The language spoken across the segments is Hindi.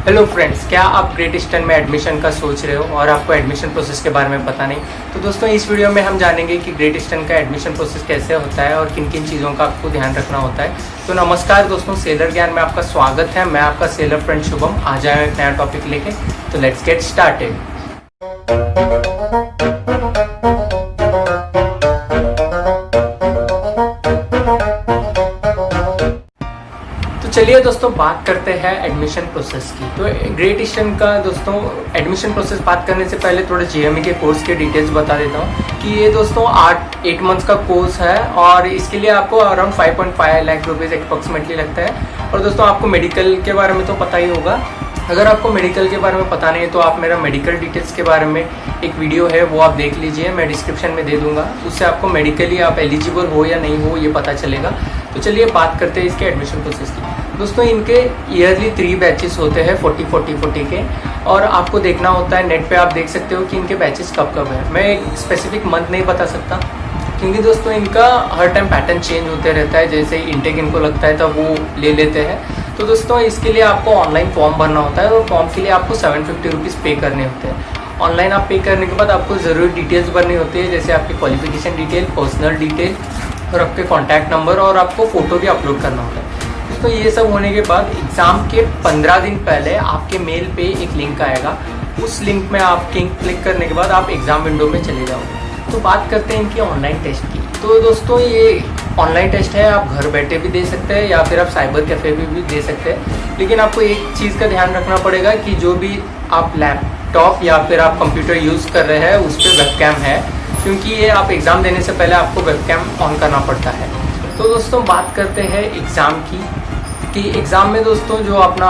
हेलो फ्रेंड्स, क्या आप ग्रेट ईस्टर्न में एडमिशन का सोच रहे हो और आपको एडमिशन प्रोसेस के बारे में पता नहीं? तो दोस्तों इस वीडियो में हम जानेंगे कि ग्रेट ईस्टर्न का एडमिशन प्रोसेस कैसे होता है और किन किन चीज़ों का आपको ध्यान रखना होता है। तो नमस्कार दोस्तों, सेलर ज्ञान में आपका स्वागत है। मैं आपका सेलर फ्रेंड शुभम आ जाए एक नया टॉपिक लेके। तो लेट्स गेट स्टार्टेड। चलिए दोस्तों बात करते हैं एडमिशन प्रोसेस की। तो ग्रेट ईस्टर्न का दोस्तों एडमिशन प्रोसेस बात करने से पहले थोड़ा जीएमई के कोर्स के डिटेल्स बता देता हूँ कि ये दोस्तों 8 मंथ्स का कोर्स है और इसके लिए आपको अराउंड 5.5 लाख रुपीज़ अप्रॉक्सीमेटली लगता है। और दोस्तों आपको मेडिकल के बारे में तो पता ही होगा। अगर आपको मेडिकल के बारे में पता नहीं है तो आप मेरा मेडिकल डिटेल्स के बारे में एक वीडियो है वो आप देख लीजिए, मैं डिस्क्रिप्शन में दे दूंगा। उससे आपको मेडिकली आप एलिजिबल हो या नहीं हो ये पता चलेगा। तो चलिए बात करते हैं इसके एडमिशन प्रोसेस की। दोस्तों इनके ईयरली 3 बैचेस होते हैं 40 के, और आपको देखना होता है नेट पे आप देख सकते हो कि इनके बैचेस कब कब है। मैं एक स्पेसिफिक मंथ नहीं बता सकता क्योंकि दोस्तों इनका हर टाइम पैटर्न चेंज होते रहता है। जैसे इंटेक इनको लगता है तब वो ले लेते हैं। तो दोस्तों इसके लिए आपको ऑनलाइन फॉर्म भरना होता है और फॉर्म के लिए आपको 750 रुपीज़ पे करने होते हैं। ऑनलाइन आप पे करने के बाद आपको ज़रूरी डिटेल्स भरनी होती है, जैसे आपकी क्वालिफिकेशन डिटेल, पर्सनल डिटेल और आपके कॉन्टैक्ट नंबर, और आपको फ़ोटो भी अपलोड करना होता है। तो ये सब होने के बाद एग्ज़ाम के 15 दिन पहले आपके मेल पे एक लिंक आएगा। उस लिंक में आप क्लिक करने के बाद आप एग्ज़ाम विंडो में चले जाओगे। तो बात करते हैं इनकी ऑनलाइन टेस्ट की। तो दोस्तों ये ऑनलाइन टेस्ट है, आप घर बैठे भी दे सकते हैं या फिर आप साइबर कैफ़े भी दे सकते हैं। लेकिन आपको एक चीज़ का ध्यान रखना पड़ेगा कि जो भी आप लैपटॉप या फिर आप कंप्यूटर यूज़ कर रहे हैं उस पर वेबकैम है, क्योंकि ये आप एग्ज़ाम देने से पहले आपको वेबकैम ऑन करना पड़ता है। तो दोस्तों बात करते हैं एग्ज़ाम की कि एग्ज़ाम में दोस्तों जो अपना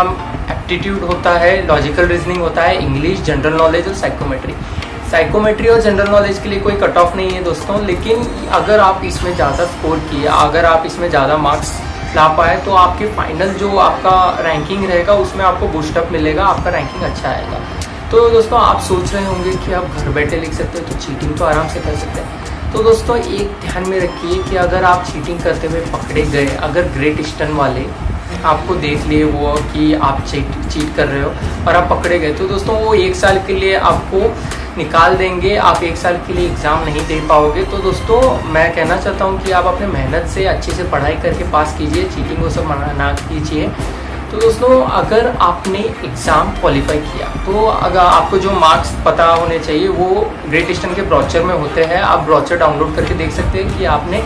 एप्टीट्यूड होता है, लॉजिकल रीजनिंग होता है, इंग्लिश, जनरल नॉलेज और साइकोमेट्री और जनरल नॉलेज के लिए कोई कट ऑफ नहीं है दोस्तों। लेकिन अगर आप इसमें ज़्यादा स्कोर किए, अगर आप इसमें ज़्यादा मार्क्स ला पाए तो आपके फाइनल जो आपका रैंकिंग रहेगा उसमें आपको बूस्टअप मिलेगा, आपका रैंकिंग अच्छा आएगा। तो दोस्तों आप सोच रहे होंगे कि आप घर बैठे लिख सकते हो तो चीटिंग तो आराम से कर सकते हैं। तो दोस्तों एक ध्यान में रखिए कि अगर आप चीटिंग करते हुए पकड़े गए, अगर ग्रेट ईस्टर्न वाले आपको देख लिए वो कि आप चीट कर रहे हो और आप पकड़े गए, तो दोस्तों वो 1 साल के लिए आपको निकाल देंगे। आप 1 साल के लिए एग्ज़ाम नहीं दे पाओगे। तो दोस्तों मैं कहना चाहता हूँ कि आप अपने मेहनत से अच्छे से पढ़ाई करके पास कीजिए, चीटिंग वो सब ना कीजिए। तो दोस्तों अगर आपने एग्ज़ाम क्वालिफाई किया तो अगर आपको जो मार्क्स पता होने चाहिए वो ग्रेट ईस्टर्न के ब्रोचर में होते हैं। आप ब्रोचर डाउनलोड करके देख सकते हैं कि आपने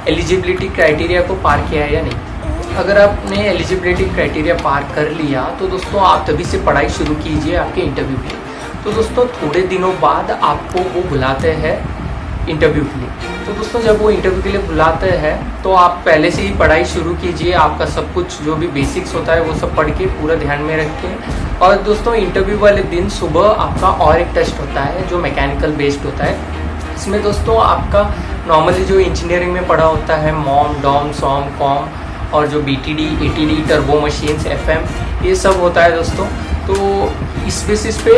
एलिजिबिलिटी क्राइटेरिया को पार किया है या नहीं। अगर आपने एलिजिबिलिटी क्राइटेरिया पार कर लिया तो दोस्तों आप तभी से पढ़ाई शुरू कीजिए आपके इंटरव्यू के लिए। तो दोस्तों थोड़े दिनों बाद आपको वो बुलाते हैं इंटरव्यू के लिए। तो दोस्तों जब वो इंटरव्यू के लिए बुलाते हैं तो आप पहले से ही पढ़ाई शुरू कीजिए। आपका सब कुछ जो भी बेसिक्स होता है वो सब पढ़ के पूरा ध्यान में रख के। और दोस्तों इंटरव्यू वाले दिन सुबह आपका और एक टेस्ट होता है जो मैकेनिकल बेस्ड होता है। इसमें दोस्तों आपका नॉर्मली जो इंजीनियरिंग में पढ़ा होता है मॉम, डॉम, सॉम, कॉम और जो BTD, ATD, turbo machines, FM ये सब होता है दोस्तों। तो इस बेसिस पे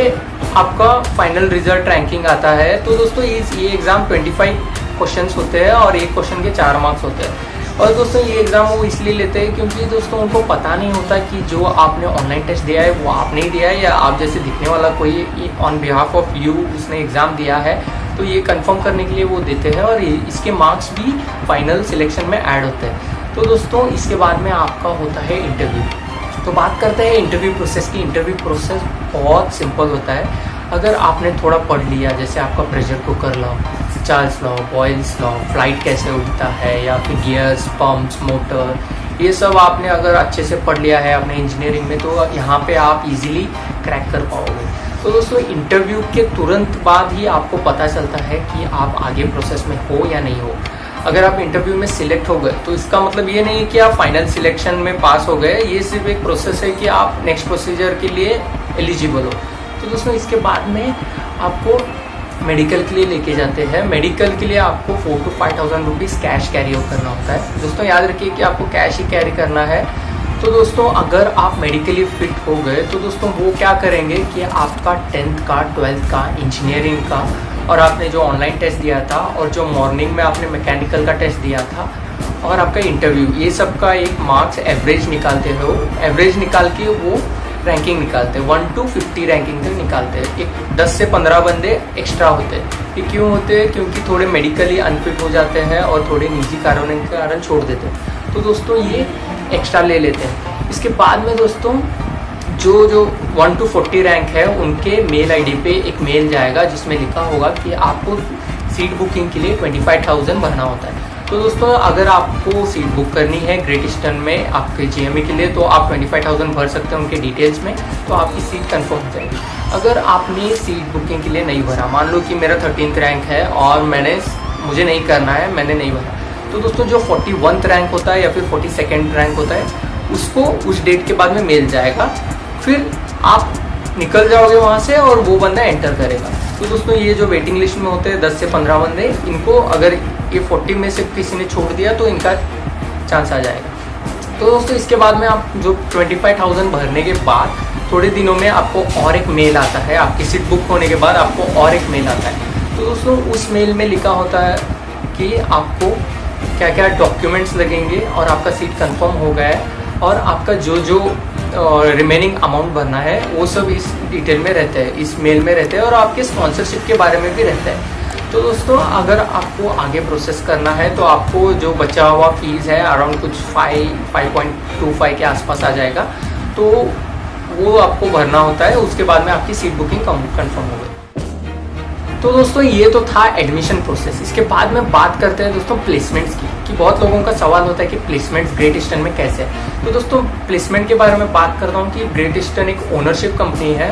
आपका फाइनल रिजल्ट रैंकिंग आता है। तो दोस्तों ये एग्ज़ाम 25 क्वेश्चंस होते हैं और एक क्वेश्चन के 4 मार्क्स होते हैं। और दोस्तों ये एग्ज़ाम वो इसलिए लेते हैं क्योंकि दोस्तों उनको पता नहीं होता कि जो आपने ऑनलाइन टेस्ट दिया है वो आपने ही दिया है या आप जैसे दिखने वाला कोई ऑन बिहाफ ऑफ यू उसने एग्ज़ाम दिया है। तो ये कंफर्म करने के लिए वो देते हैं और इसके मार्क्स भी फाइनल सिलेक्शन में ऐड होते हैं। तो दोस्तों इसके बाद में आपका होता है इंटरव्यू। तो बात करते हैं इंटरव्यू प्रोसेस की। इंटरव्यू प्रोसेस बहुत सिंपल होता है। अगर आपने थोड़ा पढ़ लिया, जैसे आपका pressure cooker law, Charles law, Boyle's law, flight कैसे उड़ता है या फिर गियर्स, पंप्स, मोटर, ये सब आपने अगर अच्छे से पढ़ लिया है अपने इंजीनियरिंग में तो यहाँ पे आप इजीली क्रैक कर पाओगे। तो दोस्तों इंटरव्यू के तुरंत बाद ही आपको पता चलता है कि आप आगे प्रोसेस में हो या नहीं हो। अगर आप इंटरव्यू में सिलेक्ट हो गए तो इसका मतलब ये नहीं है कि आप फाइनल सिलेक्शन में पास हो गए। ये सिर्फ एक प्रोसेस है कि आप नेक्स्ट प्रोसीजर के लिए एलिजिबल हो। तो दोस्तों इसके बाद में आपको मेडिकल के लिए लेके जाते हैं। मेडिकल के लिए आपको 4,000 to 5,000 rupees cash carry out करना होता है। दोस्तों याद रखिए कि आपको कैश ही कैरी करना है। तो दोस्तों अगर आप मेडिकली फिट हो गए तो दोस्तों वो क्या करेंगे कि आपका 10th का, 12th का, इंजीनियरिंग का और आपने जो ऑनलाइन टेस्ट दिया था और जो मॉर्निंग में आपने मैकेनिकल का टेस्ट दिया था और आपका इंटरव्यू, ये सब का एक मार्क्स एवरेज निकालते हो। एवरेज निकाल के वो रैंकिंग निकालते हैं, 1 to 50 रैंकिंग तक निकालते हैं। एक 10 से 15 बंदे एक्स्ट्रा होते हैं। ये क्यों होते हैं? क्योंकि थोड़े मेडिकली अनफिट हो जाते हैं और थोड़े निजी कारणों के कारण छोड़ देते हैं, तो दोस्तों ये एक्स्ट्रा ले लेते हैं। इसके बाद में दोस्तों जो 1 to 40 रैंक है उनके मेल आईडी पे एक मेल जाएगा जिसमें लिखा होगा कि आपको सीट बुकिंग के लिए 25,000 भरना होता है। तो दोस्तों अगर आपको सीट बुक करनी है ग्रेट ईस्टर्न में आपके जीएमई के लिए, तो आप 25,000 भर सकते हैं उनके डिटेल्स में, तो आपकी सीट कंफर्म हो जाएगी। अगर आपने सीट बुकिंग के लिए नहीं भरा, मान लो कि मेरा 13th रैंक है और मुझे नहीं करना है, मैंने नहीं भरा, तो दोस्तों जो 41st रैंक होता है या फिर 42nd रैंक होता है उसको उस डेट के बाद में मेल जाएगा, फिर आप निकल जाओगे वहाँ से और वो बंदा एंटर करेगा। तो दोस्तों ये जो वेटिंग लिस्ट में होते हैं 10 से 15 बंदे, इनको अगर ये 40 में से किसी ने छोड़ दिया तो इनका चांस आ जाएगा। तो दोस्तों इसके बाद में आप जो 25,000 भरने के बाद थोड़े दिनों में आपको और एक मेल आता है, आपकी सीट बुक होने के बाद आपको और एक मेल आता है। तो दोस्तों उस मेल में लिखा होता है कि आपको क्या क्या डॉक्यूमेंट्स लगेंगे और आपका सीट कंफर्म हो गया है और आपका जो रिमेनिंग अमाउंट भरना है वो सब इस डिटेल में रहता है, इस मेल में रहते हैं और आपके स्पॉन्सरशिप के बारे में भी रहता है। तो दोस्तों अगर आपको आगे प्रोसेस करना है तो आपको जो बचा हुआ फीस है अराउंड कुछ 5.25 के आसपास आ जाएगा, तो वो आपको भरना होता है। उसके बाद में आपकी सीट बुकिंग कंफर्म हो गई। तो दोस्तों ये तो था एडमिशन प्रोसेस। इसके बाद में बात करते हैं दोस्तों प्लेसमेंट्स की, कि बहुत लोगों का सवाल होता है कि प्लेसमेंट्स ग्रेट ईस्टर्न में कैसे है। तो दोस्तों प्लेसमेंट के बारे में बात करता हूँ कि ग्रेट ईस्टर्न एक ओनरशिप कंपनी है।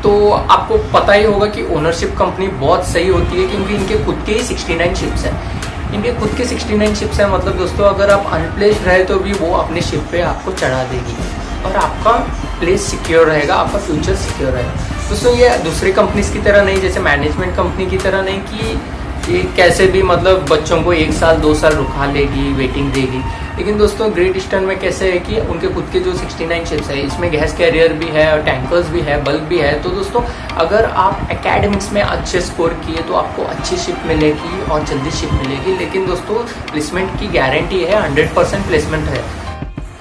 तो आपको पता ही होगा कि ओनरशिप कंपनी बहुत सही होती है क्योंकि इनके खुद के ही 69 शिप्स हैं। इनके खुद के 69 शिप्स हैं, मतलब दोस्तों अगर आप अनप्लेस्ड रहे तो भी वो अपने शिप पे आपको चढ़ा देगी और आपका प्लेस सिक्योर रहेगा, आपका फ्यूचर सिक्योर रहेगा। दोस्तों ये दूसरी कंपनीज की तरह नहीं, जैसे मैनेजमेंट कंपनी की तरह नहीं कि ये कैसे भी मतलब बच्चों को 1 साल 2 साल रुका लेगी, वेटिंग देगी। लेकिन दोस्तों ग्रेट ईस्टर्न में कैसे है कि उनके खुद के जो 69 शिप्स है, इसमें गैस कैरियर भी है और टैंकर्स भी है, बल्क भी है। तो दोस्तों अगर आप एकेडमिक्स में अच्छे स्कोर किए तो आपको अच्छी शिप मिलेगी और जल्दी शिप मिलेगी। लेकिन दोस्तों प्लेसमेंट की गारंटी है, 100% प्लेसमेंट है।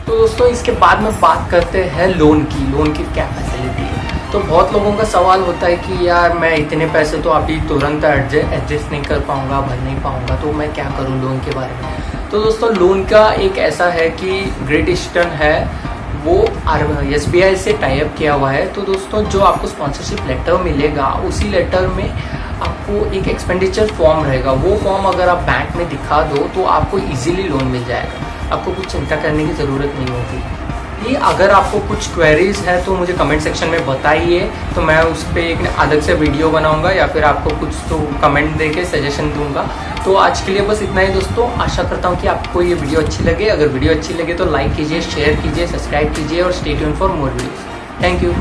तो दोस्तों इसके बाद में बात करते हैं लोन की क्या फैसिलिटी है। तो बहुत लोगों का सवाल होता है कि यार मैं इतने पैसे तो अभी तुरंत एडजस्ट नहीं कर पाऊंगा, भर नहीं पाऊंगा, तो मैं क्या करूं लोन के बारे में। तो दोस्तों लोन का एक ऐसा है कि ग्रेट ईस्टर्न है वो SBI से टाई अप किया हुआ है। तो दोस्तों जो आपको स्पॉन्सरशिप लेटर मिलेगा उसी लेटर में आपको एक एक्सपेंडिचर फॉर्म रहेगा। वो फॉर्म अगर आप बैंक में दिखा दो तो आपको इजीली लोन मिल जाएगा, आपको कुछ चिंता करने की ज़रूरत नहीं होगी। ये अगर आपको कुछ क्वेरीज है तो मुझे कमेंट सेक्शन में बताइए, तो मैं उस पर एक अलग से वीडियो बनाऊंगा या फिर आपको कुछ तो कमेंट देके सजेशन दूंगा। तो आज के लिए बस इतना ही दोस्तों। आशा करता हूँ कि आपको ये वीडियो अच्छी लगे। अगर वीडियो अच्छी लगे तो लाइक कीजिए, शेयर कीजिए, सब्सक्राइब कीजिए और stay tuned for more videos. Thank you.